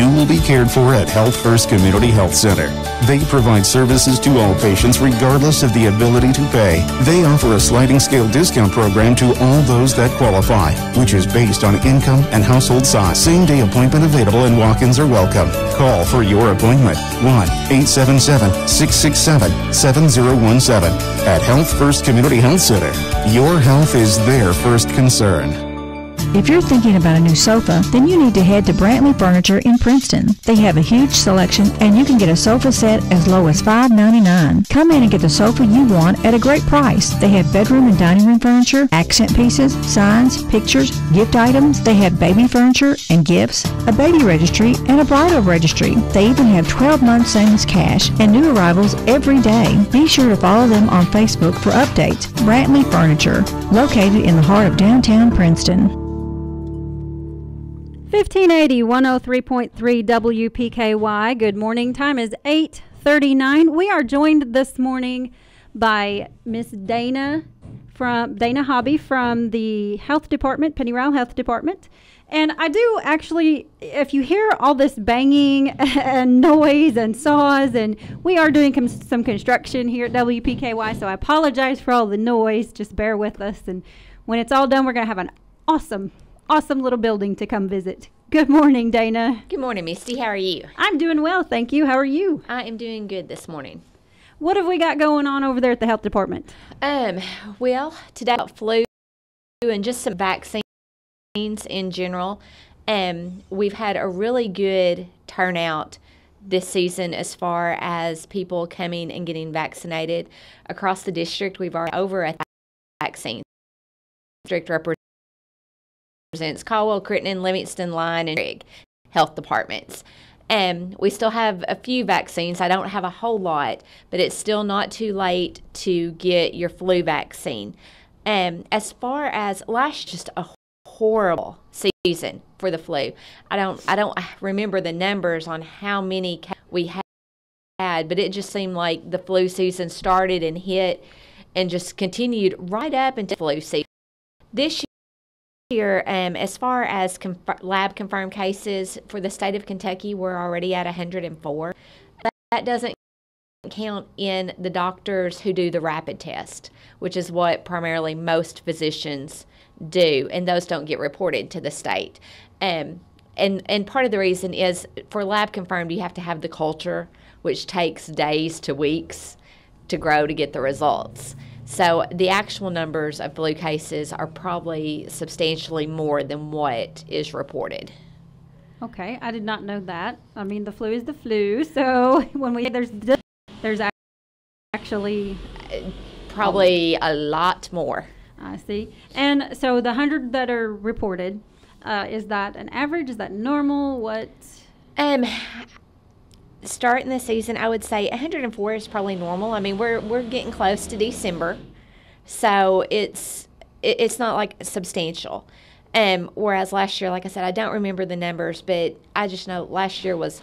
you will be cared for at Health First Community Health Center. They provide services to all patients regardless of the ability to pay. They offer a sliding scale discount program to all those that qualify, which is based on income and household size. Same-day appointment available and walk-ins are welcome. Call for your appointment. 1-877-667-7017 at Health First Community Health Center. Your health is their first concern. If you're thinking about a new sofa, then you need to head to Brantley Furniture in Princeton. They have a huge selection, and you can get a sofa set as low as $5.99. Come in and get the sofa you want at a great price. They have bedroom and dining room furniture, accent pieces, signs, pictures, gift items. They have baby furniture and gifts, a baby registry, and a bridal registry. They even have 12 months same as cash and new arrivals every day. Be sure to follow them on Facebook for updates. Brantley Furniture, located in the heart of downtown Princeton. 1580 103.3 WPKY. Good morning. Time is 8:39. We are joined this morning by Miss Dana Hobby from the Health Department, Pennyrile Health Department. And I do actually, if you hear all this banging and noise and saws, and we are doing some construction here at WPKY, so I apologize for all the noise. Just bear with us. And when it's all done, we're going to have an awesome little building to come visit. Good morning, Dana. Good morning, Misty. How are you? I'm doing well, thank you. How are you? I am doing good this morning. What have we got going on over there at the health department? Well, today about flu and just some vaccines in general. We've had a really good turnout this season as far as people coming and getting vaccinated. Across the district, we've already over a vaccine. District represents Caldwell, Crittenden, Livingston, Lyon, and Trigg health departments. We still have a few vaccines. I don't have a whole lot, but it's still not too late to get your flu vaccine. As far as last, just a horrible season for the flu. I don't remember the numbers on how many we had, but it just seemed like the flu season started and hit and just continued right up into flu season. This year, as far as lab confirmed cases for the state of Kentucky, we're already at 104. That doesn't count in the doctors who do the rapid test, which is what primarily most physicians do, and those don't get reported to the state. And part of the reason is for lab confirmed, you have to have the culture, which takes days to weeks to grow to get the results. So the actual numbers of flu cases are probably substantially more than what is reported. Okay, I did not know that. I mean, the flu is the flu, so when we there's actually probably a lot more. I see. And so the 100 that are reported, is that an average? Is that normal? What? Starting the season, I would say 104 is probably normal. I mean, we're getting close to December, so it's not like substantial. Whereas last year, like I said, I don't remember the numbers, but I just know last year was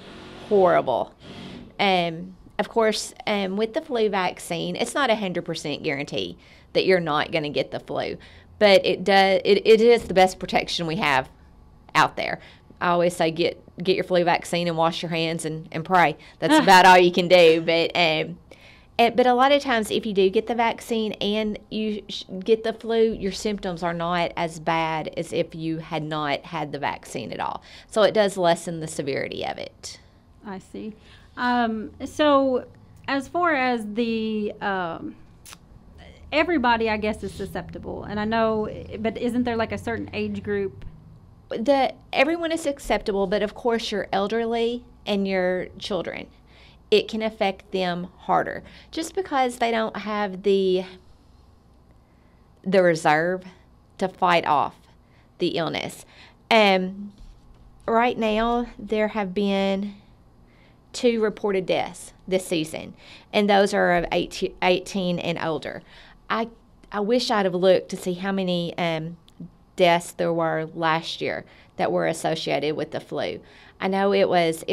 horrible. Of course, with the flu vaccine, it's not 100% guarantee that you're not going to get the flu, but it is the best protection we have out there. I always say get your flu vaccine and wash your hands and pray. That's about all you can do. But a lot of times if you do get the vaccine and you get the flu, your symptoms are not as bad as if you had not had the vaccine at all. So it does lessen the severity of it. I see. So as far as the everybody, I guess, is susceptible. And I know, but isn't there like a certain age group? Everyone is acceptable, but of course your elderly and your children, it can affect them harder just because they don't have the reserve to fight off the illness. Right now there have been 2 reported deaths this season, and those are of 18 and older. I wish I'd have looked to see how many deaths there were last year that were associated with the flu. I know it was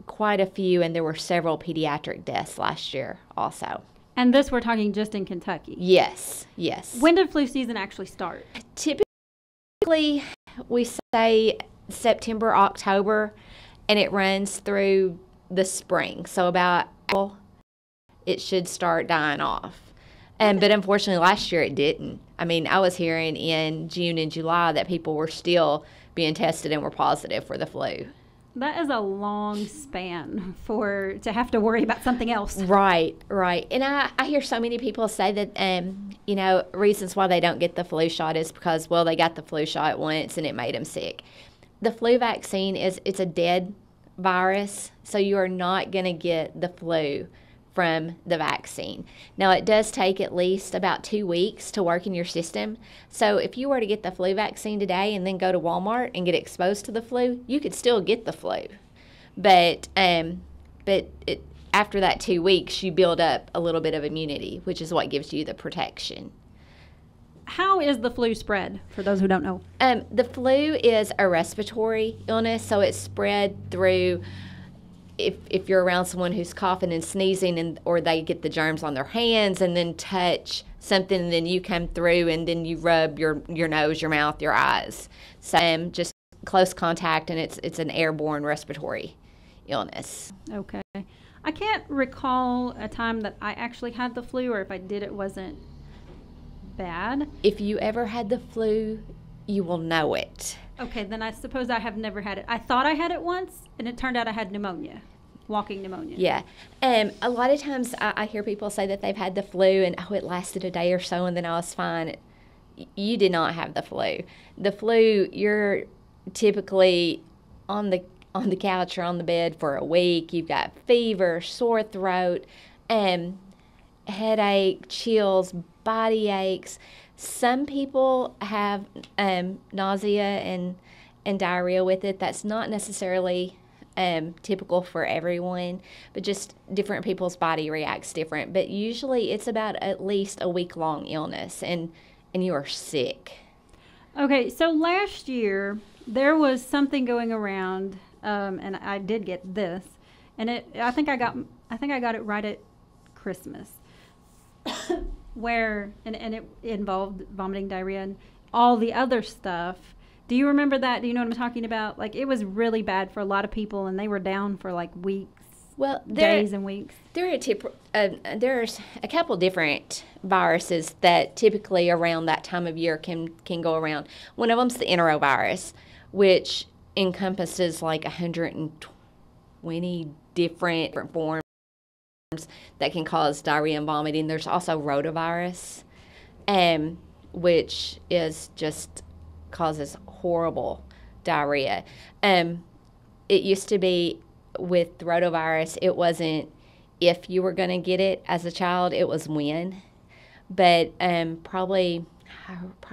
quite a few, and there were several pediatric deaths last year also. And this we're talking just in Kentucky? Yes. When did flu season actually start? Typically, we say September, October, and it runs through the spring. So about it should start dying off. But unfortunately, last year it didn't. I mean, I was hearing in June and July that people were still being tested and were positive for the flu. That is a long span to have to worry about something else. Right. And I hear so many people say that, reasons why they don't get the flu shot is because, well, they got the flu shot once and it made them sick. The flu vaccine it's a dead virus, so you are not going to get the flu from the vaccine. Now, it does take at least about 2 weeks to work in your system. So if you were to get the flu vaccine today and then go to Walmart and get exposed to the flu, you could still get the flu. But after that 2 weeks, you build up a little bit of immunity, which is what gives you the protection. How is the flu spread, for those who don't know? The flu is a respiratory illness, so it's spread through if you're around someone who's coughing and sneezing, or they get the germs on their hands and then touch something, and then you come through and then you rub your nose, your mouth, your eyes. So just close contact, and it's an airborne respiratory illness. Okay. I can't recall a time that I actually had the flu, or if I did, it wasn't bad. If you ever had the flu, you will know it. Okay, then I suppose I have never had it. I thought I had it once, and it turned out I had pneumonia, walking pneumonia. Yeah. A lot of times I hear people say that they've had the flu and, it lasted a day or so and then I was fine. You did not have the flu. The flu, you're typically on the couch or on the bed for a week. You've got fever, sore throat, headache, chills, body aches. Some people have nausea and diarrhea with it. That's not necessarily typical for everyone, but just different people's body reacts different. But usually it's about at least a week-long illness, and you are sick. Okay, so last year there was something going around, and I did get this, and I think I got it right at Christmas. Where and it involved vomiting, diarrhea, and all the other stuff. Do you remember that? Do you know what I'm talking about? Like, it was really bad for a lot of people, and they were down for like weeks. Well, days and weeks. There's a couple different viruses that typically around that time of year can go around. One of them's the enterovirus, which encompasses like 120 different forms that can cause diarrhea and vomiting. There's also rotavirus, which is just causes horrible diarrhea. It used to be with rotavirus, it wasn't if you were going to get it as a child, it was when. But probably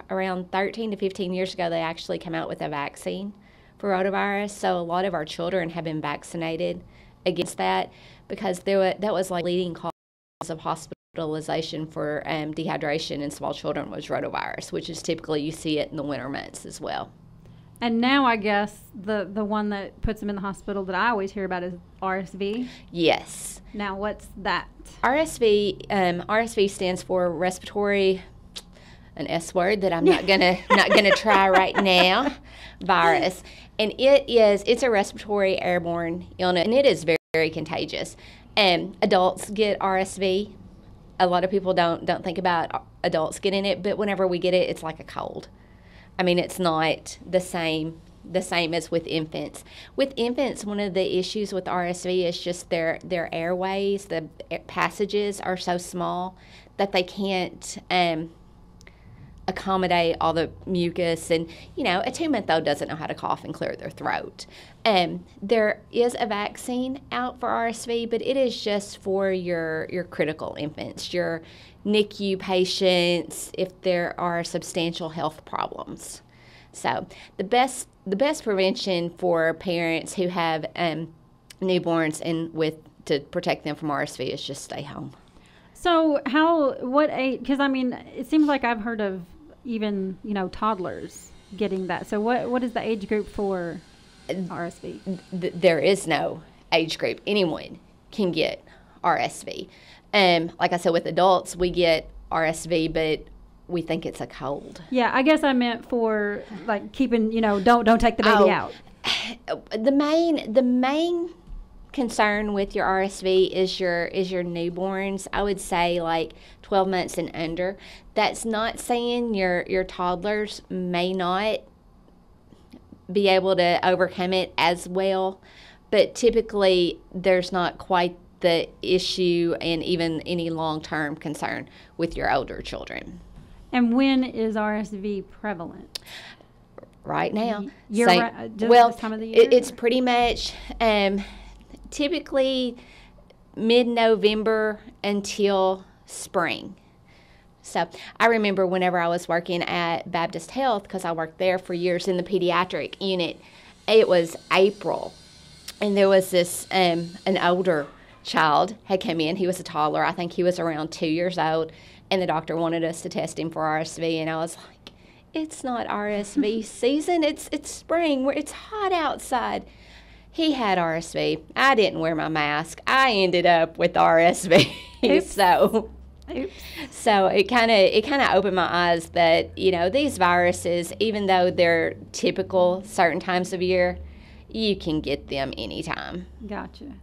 around 13 to 15 years ago, they actually came out with a vaccine for rotavirus. So a lot of our children have been vaccinated against that, because that was like leading cause of hospitalization for dehydration in small children was rotavirus, which is typically you see it in the winter months as well. And now I guess the one that puts them in the hospital that I always hear about is RSV. Yes. Now what's that? RSV stands for respiratory, an S word that I'm not gonna try right now, virus, and it's a respiratory airborne illness, and it is very, very contagious. Adults get RSV. A lot of people don't think about adults getting it, but whenever we get it, it's like a cold. I mean, it's not the same as with infants. With infants, one of the issues with RSV is just their airways, the passages are so small that they can't accommodate all the mucus, and a 2-month-old doesn't know how to cough and clear their throat. There is a vaccine out for RSV, but it is just for your critical infants, your NICU patients, if there are substantial health problems. So the best prevention for parents who have newborns and to protect them from RSV is just stay home. So what age? Because I mean, it seems like I've heard of even toddlers getting that. So what is the age group for RSV? There is no age group. Anyone can get RSV. Like I said, with adults, we get RSV, but we think it's a cold. Yeah, I guess I meant for like keeping, don't take the baby out. The main concern with your RSV is your newborns. I would say like 12 months and under. That's not saying your toddlers may not be able to overcome it as well, but typically there's not quite the issue and even any long-term concern with your older children. And when is RSV prevalent? Right now. Just well, this time of the year? It's pretty much typically mid-November until spring. So I remember whenever I was working at Baptist Health, because I worked there for years in the pediatric unit, it was April, and there was this, an older child had come in. He was a toddler. I think he was around 2 years old, and the doctor wanted us to test him for RSV, and I was like, it's not RSV season. It's spring. Where it's hot outside. He had RSV. I didn't wear my mask. I ended up with RSV. So it kind of opened my eyes that, these viruses, even though they're typical certain times of year, you can get them anytime. Gotcha.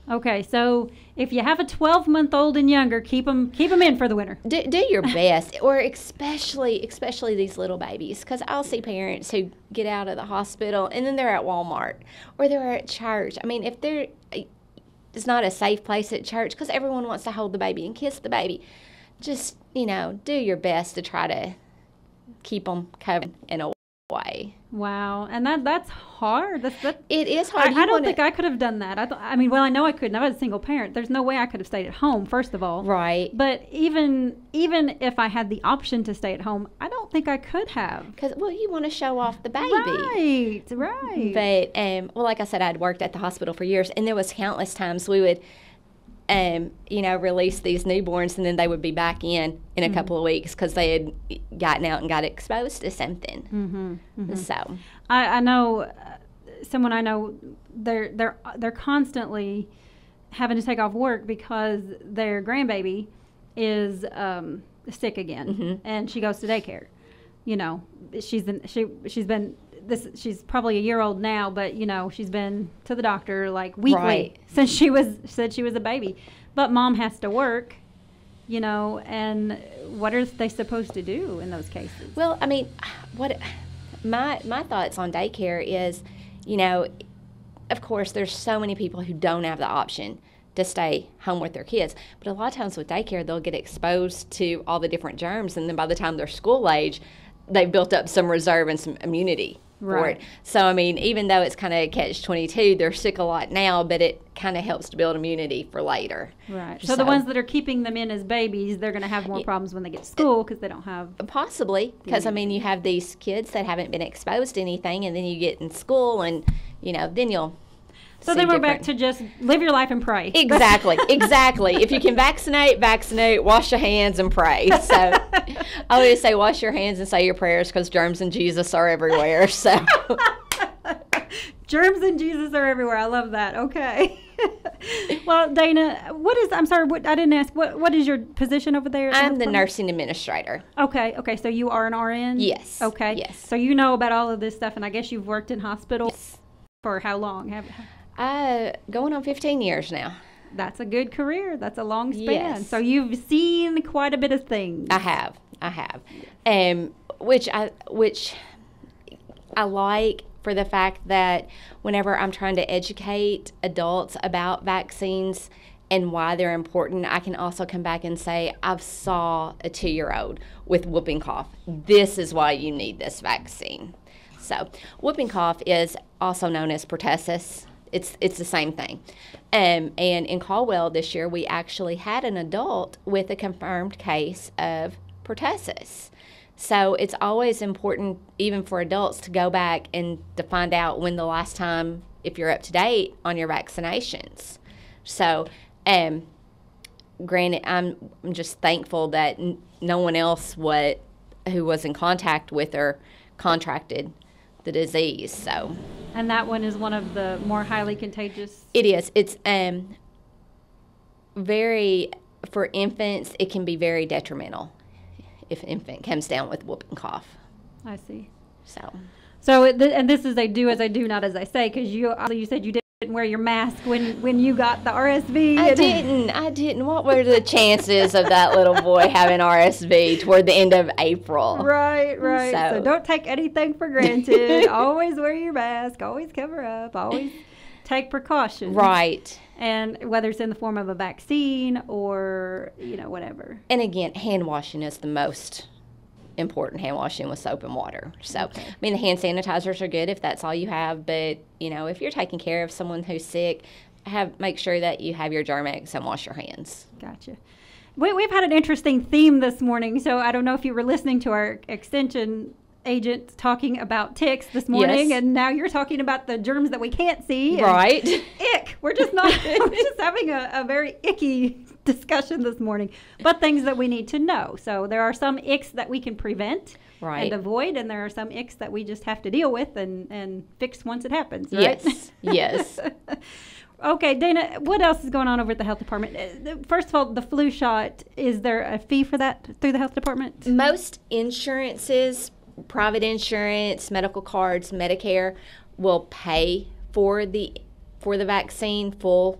Okay, so if you have a 12-month-old and younger, keep them in for the winter. Do your best, or especially these little babies, because I'll see parents who get out of the hospital and then they're at Walmart or they're at church. I mean, if it's not a safe place at church because everyone wants to hold the baby and kiss the baby, just, do your best to try to keep them covered in a way. Wow, and that's hard. It is hard. I don't think I could have done that. I know I couldn't. I was a single parent. There's no way I could have stayed at home, first of all. Right. But even if I had the option to stay at home, I don't think I could have. Because, you want to show off the baby. Right. But, like I said, I'd worked at the hospital for years, and there was countless times we would, release these newborns, and then they would be back in a couple of weeks because they had gotten out and got exposed to something. Mm-hmm. Mm-hmm. So I know someone I know, they're constantly having to take off work because their grandbaby is sick again, and she goes to daycare. She's probably a year old now, but she's been to the doctor like weekly since she was a baby. But mom has to work, and what are they supposed to do in those cases? Well, what my thoughts on daycare is, of course there's so many people who don't have the option to stay home with their kids, but a lot of times with daycare they'll get exposed to all the different germs, and then by the time they're school age, they've built up some reserve and some immunity for it. So, even though it's kind of catch-22, they're sick a lot now, but it kind of helps to build immunity for later. Right. So the ones that are keeping them in as babies, they're going to have more problems when they get to school because they don't have... Possibly, because, you have these kids that haven't been exposed to anything, and then you get in school, and, then you'll... So then we're back to just live your life and pray. Exactly. If you can vaccinate, wash your hands and pray. So I always say wash your hands and say your prayers because germs and Jesus are everywhere. So germs and Jesus are everywhere. I love that. Okay. Well, Dana, I didn't ask, what is your position over there? I'm the nursing administrator. Okay. So you are an RN? Yes. Okay. Yes. So you know about all of this stuff, and I guess you've worked in hospitals. Yes. For how long? Going on 15 years now. That's a good career. That's a long span. Yes. So you've seen quite a bit of things. I have. Which I like for the fact that whenever I'm trying to educate adults about vaccines and why they're important, I can also come back and say, I've saw a 2-year-old with whooping cough. This is why you need this vaccine. So whooping cough is also known as pertussis. It's the same thing. And in Caldwell this year, we actually had an adult with a confirmed case of pertussis. So it's always important, even for adults, to go back and to find out when the last time, if you're up to date on your vaccinations. So, granted, I'm just thankful that no one else who was in contact with her contracted the disease. So, and that one is one of the more highly contagious. It is. It's for infants, it can be very detrimental if infant comes down with whooping cough. I see. So, and this is a do as I do, not as I say, because you said you didn't wear your mask when you got the RSV. I didn't. What were the chances of that little boy having RSV toward the end of April? Right. So don't take anything for granted. Always wear your mask. Always cover up. Always take precautions. Right. And whether it's in the form of a vaccine or, whatever. And again, hand washing is the most important, hand washing with soap and water. So, Okay. I mean, the hand sanitizers are good if that's all you have, but, if you're taking care of someone who's sick, make sure that you have your Germ-X and wash your hands. Gotcha. We've had an interesting theme this morning, so I don't know if you were listening to our extension agent talking about ticks this morning, Yes. and now you're talking about the germs that we can't see. Right. Ick. We're just having a very icky discussion this morning, but things that we need to know. So there are some icks that we can prevent and avoid, and there are some icks that we just have to deal with and fix once it happens, right? Yes. Okay, Dana, what else is going on over at the health department? First of all, the flu shot, is there a fee for that through the health department? Most insurances, private insurance, medical cards, Medicare, will pay for the vaccine, full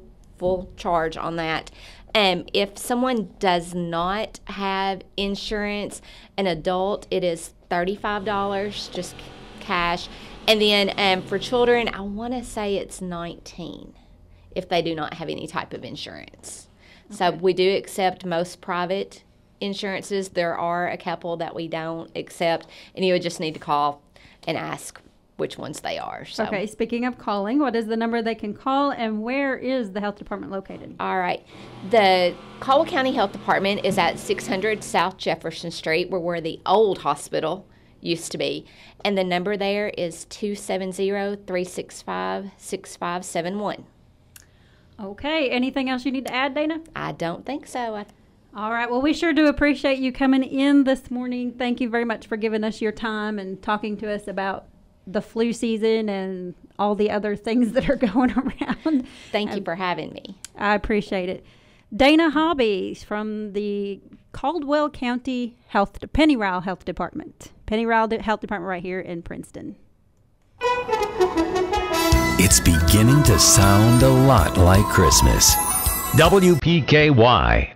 charge on that. If someone does not have insurance, an adult, it is $35, just cash. And then for children, I want to say it's $19 if they do not have any type of insurance. Okay. So we do accept most private insurances. There are a couple that we don't accept, and you would just need to call and ask which ones they are. So. Okay, speaking of calling, what is the number they can call, and where is the health department located? All right. The Caldwell County Health Department is at 600 South Jefferson Street, where the old hospital used to be. And the number there is 270-365-6571. Okay, anything else you need to add, Dana? I don't think so. All right, well, we sure do appreciate you coming in this morning. Thank you very much for giving us your time and talking to us about the flu season and all the other things that are going around. Thank you for having me. I appreciate it. Dana Hobby from the Caldwell County Pennyrile Health Department. Pennyrile Health Department right here in Princeton. It's beginning to sound a lot like Christmas. WPKY